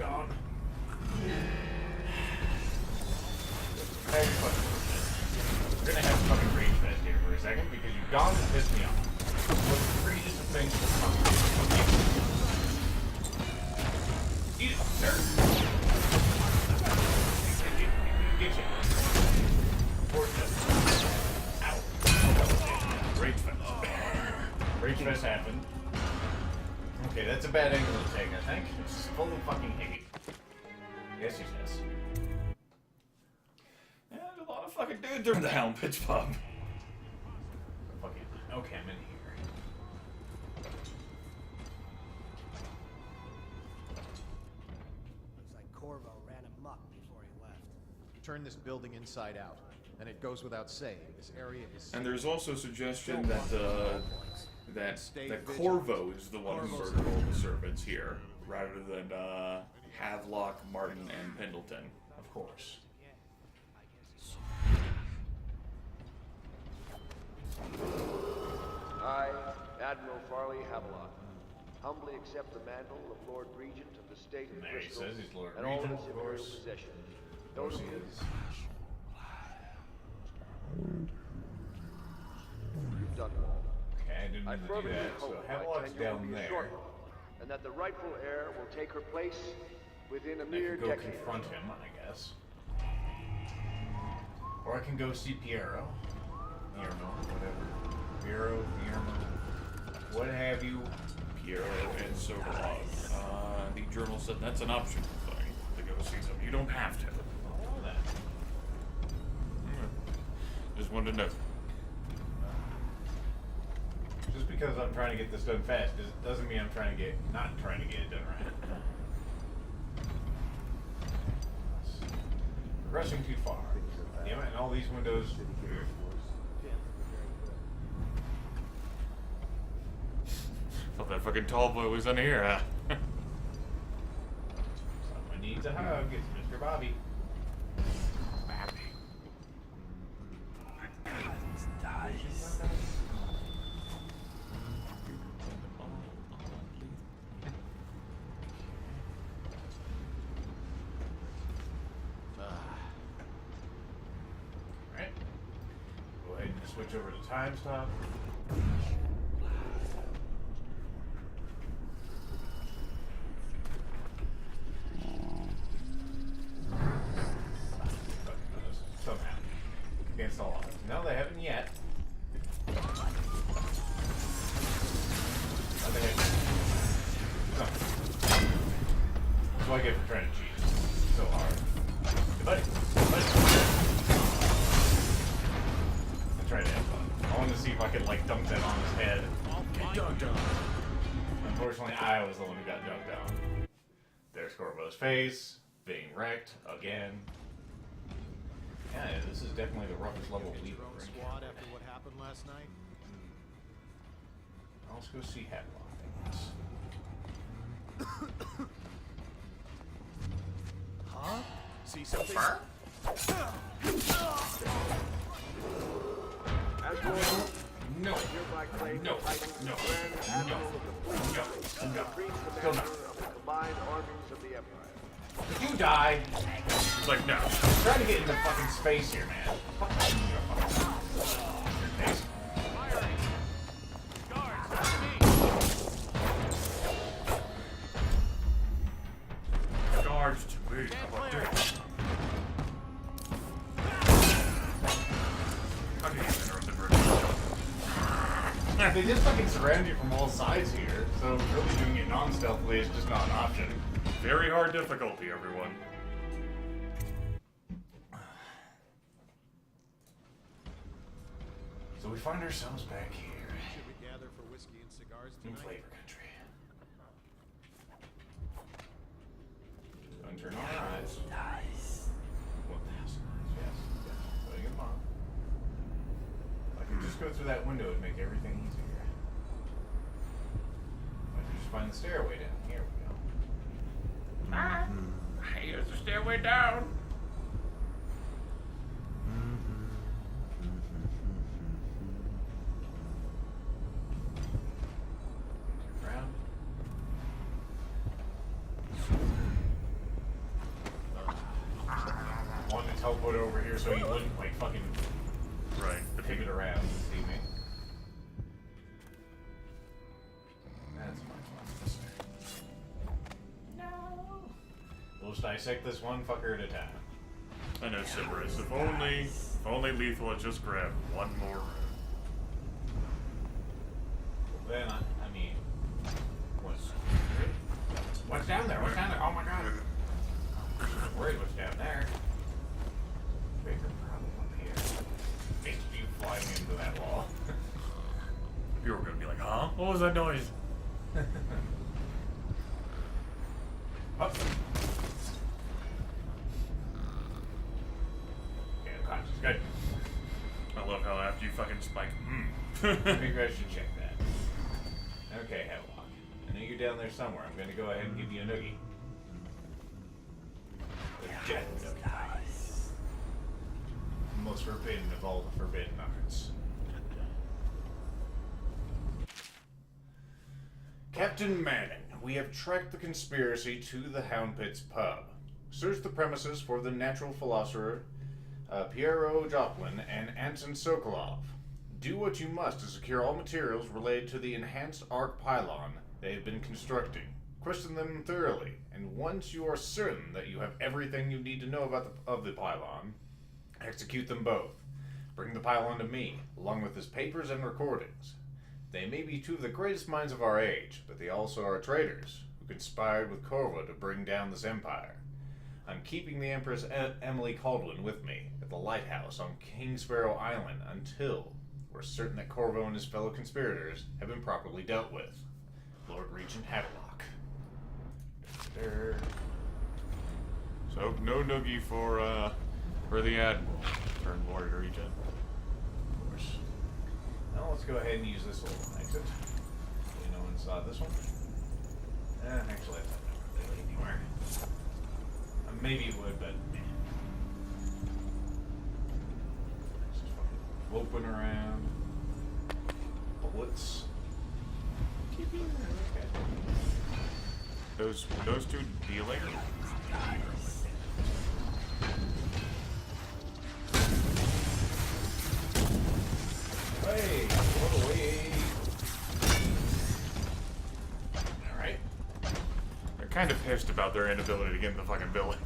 gone. Hey, we're gonna have a fucking rage fest here for a second because you've gone and pissed me off. What's the greatest thing to fucking eat it, sir. Get you. Ow. Rage fest. Rage fest happened. Okay, that's a bad angle to take, I think. It's full of fucking hate. Yes, yes, yes. Yeah, there's a lot of fucking dudes are in the Helm Pitch Pub. Fucking. Okay, I'm in here. Looks like Corvo ran amok before he left. Turn this building inside out. And it goes without saying, this area is... And there's also suggestion that Corvo is the one who murdered all the servants here, rather than Havelock, Martin, and Pendleton. Of course. I, Admiral Farley Havelock, humbly accept the mantle of Lord Regent of the State of There he Bristol says he's Lord and all Regent, its of imperial course. possessions. Of course he Notably, is. Dunwall. Okay, I didn't I mean to do fervently that, so hope my Havelock's tenure will down be a there. short one, and that the rightful heir will take her place within a I mere can go decade. confront him, I guess. Or I can go see Piero. Whatever. Piero, what have you. Piero and Sokolov. The journal said that's an optional thing to go see them. You don't have to. All that. Just wanted to know. Just because I'm trying to get this done fast doesn't mean I'm trying to not trying to get it done right. Rushing too far. Damn it, and all these windows. Thought that fucking tall boy was in here, huh? Someone needs a hug. It's Mr. Bobby. Alright. Go ahead and switch over to time stop. Somehow. Against all odds. No, they haven't yet. No, they haven't. No. That's what I get for trying to cheat so hard. Hey, buddy. I tried to have fun. I wanted to see if I could, like, dunk that on his head. Get dunked on. Unfortunately, I was the one who got dunked on. There's Corvo's face, being wrecked again. Yeah, this is definitely the roughest level we've ever Squad encountered. after what happened last night? Let's go see Havelock, I guess. Huh? See something? As Lord, No. I hereby claim No. the title No. of Grand Admiral of the Fleet No. and No. Supreme Still Commander not. of the combined armies of the Empire. If you die, It's like, no. I'm trying to get into fucking space here, man. Fuck you, face. Guards to me. How about this? How do you interrupt the bird? They just fucking surround you from all sides here, so really doing it non-stealthily is just not an option. Very hard difficulty, everyone. So we find ourselves back here Should we gather for whiskey and cigars in tonight? Flavor Country. Don't turn our eyes. Nice. 1,000 eyes, yes. Putting them on. If I could just go through that window, it'd make everything easier. If I could just find the stairway down. Here we go. Ah, here's the stairway down. Turn around. put it over here so he wouldn't, like, fucking pivot around and see me. That's much necessary. No! We'll just dissect this one fucker at a time. I know, Cerberus. If only Lethal had just grabbed one more. Then, I mean, what's down there? What's down there? Oh my god! I'm worried what's down there. Bigger problem up here. It's you flying into that wall. You were gonna be like, huh? What was that noise? Up. Okay, I'm conscious. Good. I love how after you fucking spike, Maybe I should check that. Okay, Hemlock. I know you're down there somewhere. I'm gonna go ahead and give you a noogie. A jet noogie. Most forbidden of all the forbidden arts. Captain Manning, we have tracked the conspiracy to the Hound Pit's pub. Searched the premises for the natural philosopher Piero Joplin and Anton Sokolov. Do what you must to secure all materials related to the enhanced arc pylon they have been constructing. Question them thoroughly, and once you are certain that you have everything you need to know about the pylon, execute them both. Bring the pylon to me, along with his papers and recordings. They may be two of the greatest minds of our age, but they also are traitors who conspired with Corvo to bring down this empire. I'm keeping the Empress Emily Caldwin with me at the lighthouse on King Sparrow Island until we're certain that Corvo and his fellow conspirators have been properly dealt with. Lord Regent Havelock. So no noogie for the Admiral. Turn Lord Regent. Of course. Now let's go ahead and use this little exit. You know inside this one? Actually, I don't know really anywhere. Maybe it would, but meh. Just fucking loping around. Bullets. Okay. Those two dealing? Hey, what away. Alright. They're kind of pissed about their inability to get in the fucking building.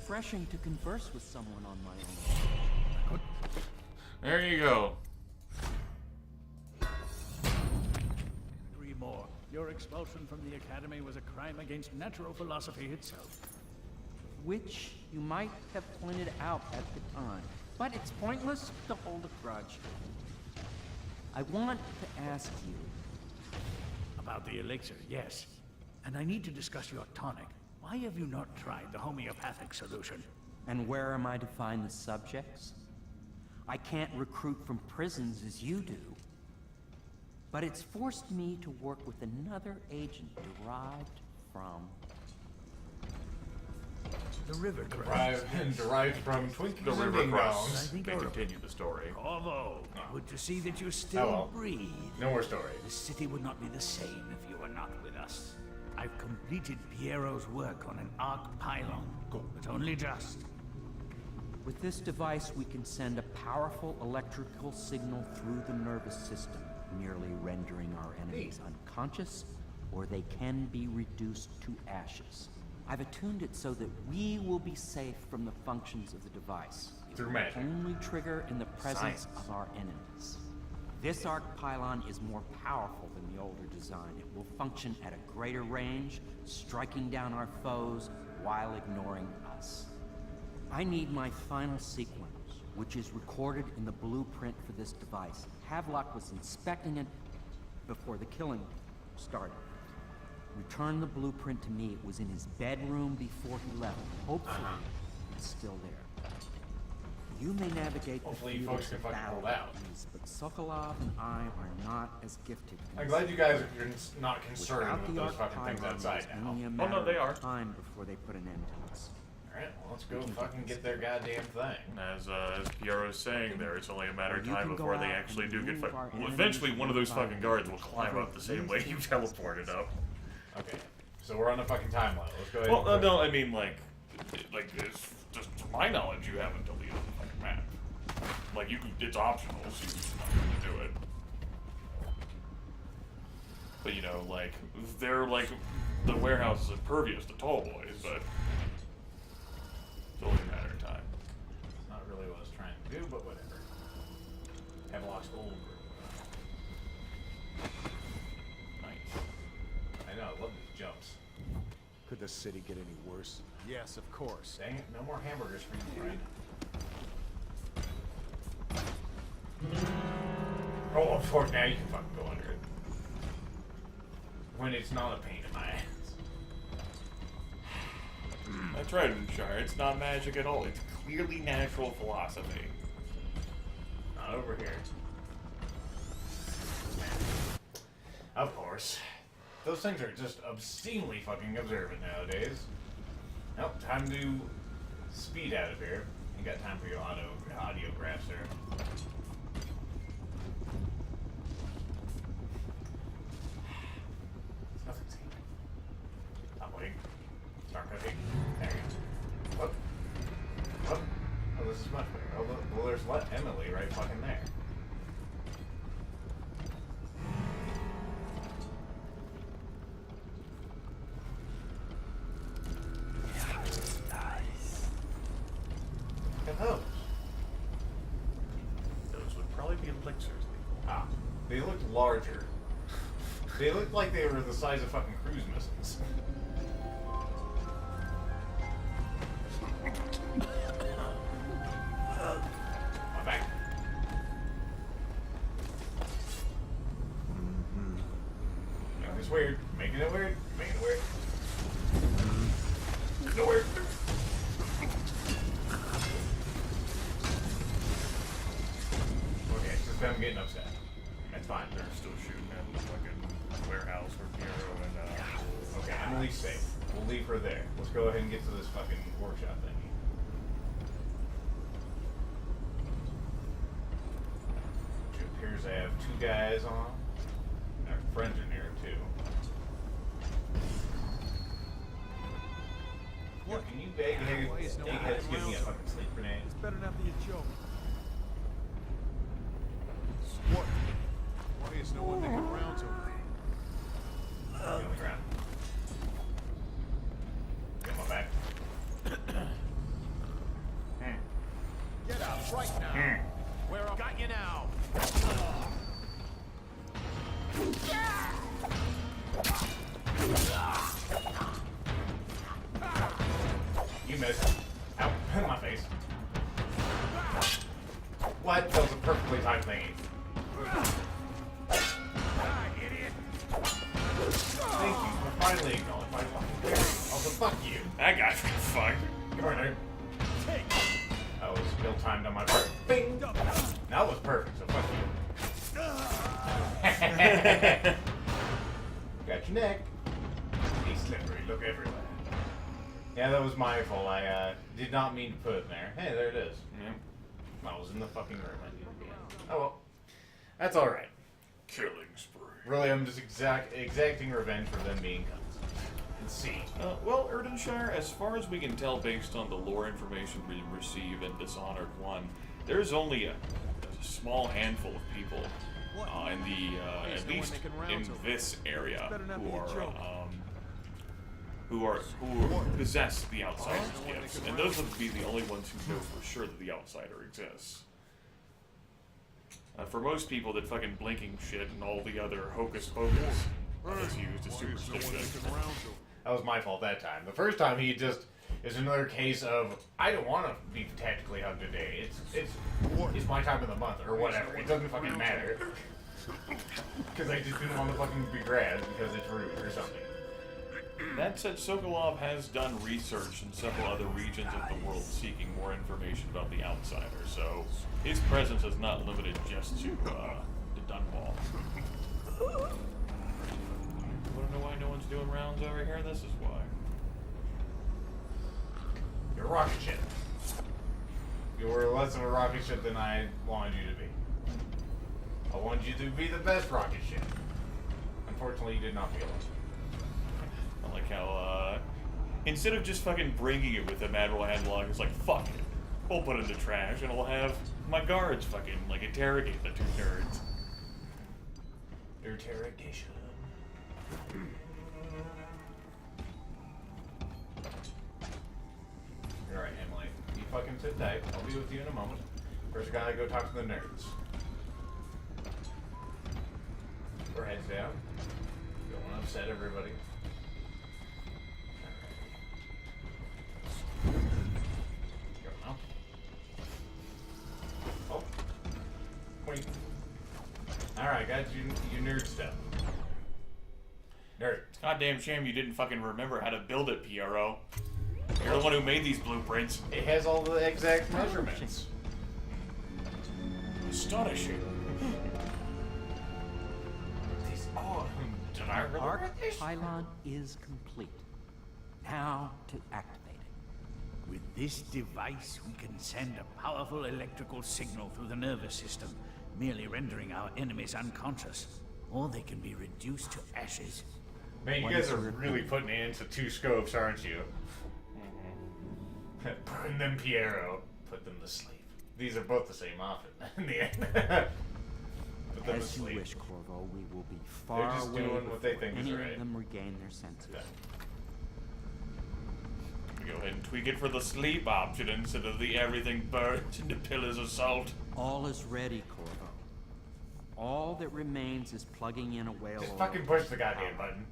Refreshing to converse with someone on my own. There you go. Agree more. Your expulsion from the Academy was a crime against natural philosophy itself. Which you might have pointed out at the time. But it's pointless to hold a grudge. I want to ask you... About the elixir, yes. And I need to discuss your tonic. Why have you not tried the homeopathic solution? And where am I to find the subjects? I can't recruit from prisons as you do. But it's forced me to work with another agent derived from... The river derived from Twinkies The and river Ding cross. Dongs. They continue the story. Bravo! Good to see that you Oh, still well. breathe. No more story. The city would not be the same if you were not with us. I've completed Piero's work on an arc pylon, but only just. With this device, we can send a powerful electrical signal through the nervous system, nearly rendering our enemies unconscious, or they can be reduced to ashes. I've attuned it so that we will be safe from the functions of the device. Through magic. Only trigger in the presence of our enemies. This arc pylon is more powerful than the older design. It will function at a greater range, striking down our foes while ignoring us. I need my final sequence, which is recorded in the blueprint for this device. Havelock was inspecting it before the killing started. Return the blueprint to me. It was in his bedroom before he left. Hopefully, it's still there. You may navigate Hopefully the you fields folks can of fucking battle hold out. with ease, but Sokolov and I are not as gifted. I'm glad you guys are not concerned Without with the those Arc fucking things Pylon, outside it's now. only a Oh, matter no, they are. of time before they put an end to us. Alright, well, let's go fucking get their goddamn thing. As Piero's saying there, it's only a matter of You time can go before they out actually and do get remove fucked. our Well, enemies eventually from one of the those fucking fire. guards will climb up the same way you teleported up. Okay, so we're on a fucking timeline. Let's go ahead. Well, and no, I mean, like it's just to my knowledge, you haven't deleted the fucking map. Like, it's optional, so you just not going to do it. But, you know, like, they're, like, the warehouse is impervious to tall boys, but it's only a matter of time. It's not really what I was trying to do, but whatever. Havelock's old. Nice. I know, I love these jumps. Could the city get any worse? Yes, of course. Dang it, no more hamburgers for you, friend. Oh, of course, now you can fucking go under it. When it's not a pain in my ass. That's right, Shire. It's not magic at all. It's clearly natural philosophy. Not over here. Of course. Those things are just obscenely fucking observant nowadays. Nope, time to speed out of here. Ain't got time for your audiographs there. Nothing's here. Stop waiting. Start cooking. There you go. Look. Look. Oh, this is much better. Oh, look. Well, there's Emily right fucking there. Look at those. Those would probably be elixirs. Ah, they looked larger. They looked like they were the size of fucking cruise missiles. My back. Making this weird. Making it weird. Making it weird. Making it weird. Okay, it's just them getting upset. That's fine. They're still shooting at the fucking warehouse where Piero and Okay, Emily's safe. We'll leave her there. Let's go ahead and get to this fucking workshop thingy. Which it appears they have two guys on. And our friends are near too. Yo, can you eggheads give me a fucking sleep grenade? It's better not be a joke. What? Why is no one making rounds over here? Get on the ground. Get on my back. Get out right now. Where I got you now. You missed. Ow, in my face. What? That was a perfectly timed thingy. Thank you for finally acknowledging my fucking theory. Also, fuck you. that guy's fucked. Come on, nerd. That was ill-timed on my part. Bing! That was perfect, so fuck you. Got your neck. Be slippery, look everywhere. Yeah, that was my fault. I did not mean to put it in there. Hey, there it is. Yeah. I was in the fucking room. I needed to be in. Oh well. That's alright. Killing spree. Really, I'm just exacting revenge for them being cunts. And see. Well, Erdenshire, as far as we can tell based on the lore information we receive in Dishonored 1, there's only a small handful of people in the, at least in this area, who possess the Outsider's gifts. And those would be the only ones who know for sure that the Outsider exists. For most people, that fucking blinking shit and all the other hocus pocus is used as superstition. That was my fault that time. The first time he just is another case of I don't want to be tactically hugged today. It's my time of the month or whatever. It doesn't fucking matter. Because I just didn't want to fucking be grabbed because it's rude or something. That said, Sokolov has done research in several other regions of the world seeking more information about the Outsider, so his presence is not limited just to Dunwall. Wanna know why no one's doing rounds over here? This is why. You're a rocket ship. You were less of a rocket ship than I wanted you to be. I wanted you to be the best rocket ship. Unfortunately, you did not feel it. I like how, instead of just fucking bringing it with him, Admiral Hadlock is like, fuck it. We'll put it in the trash and we'll have my guards fucking, like, interrogate the two nerds. Interrogation. Alright, Emily. You fucking sit tight. I'll be with you in a moment. First, I gotta go talk to the nerds. We're heads down. Don't want to upset everybody. Go now. Oh. Wait. Alright, got you nerd stuff. Nerd. It's a goddamn shame you didn't fucking remember how to build it, Piero. You're the one who made these blueprints. It has all the exact measurements. Astonishing. Oh, did I really Arc write this? pylon is complete. Now to activate it. With this device, we can send a powerful electrical signal through the nervous system, merely rendering our enemies unconscious. Or they can be reduced to ashes. Man, you guys are really putting it into two scopes, aren't you? Burn them, Piero. Put them to sleep. These are both the same outfit in the end. Put them to As you sleep. wish, Corvo, we will be far just away doing what they before think is any right. of them regain their senses. Go ahead and tweak it for the sleep option instead of the everything burns into pillars of salt. All is ready, Corvo. All that remains is plugging in a whale Just oil fucking push the goddamn button.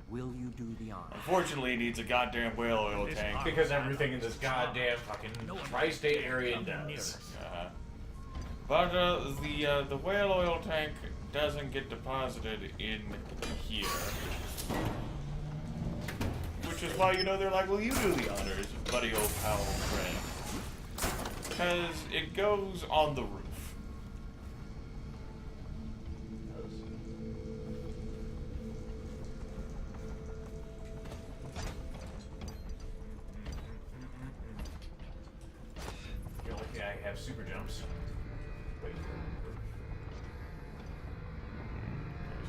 Will you do the honor? Unfortunately, it needs a goddamn whale oil tank. Because everything in this goddamn fucking tri-state area does. But the whale oil tank doesn't get deposited in here. Which is why, you know, they're like, well, you do the honors, buddy old pal friend. Because it goes on the roof. You're lucky I have super jumps. Wait.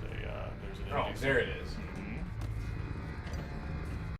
There's an Oh, there it is.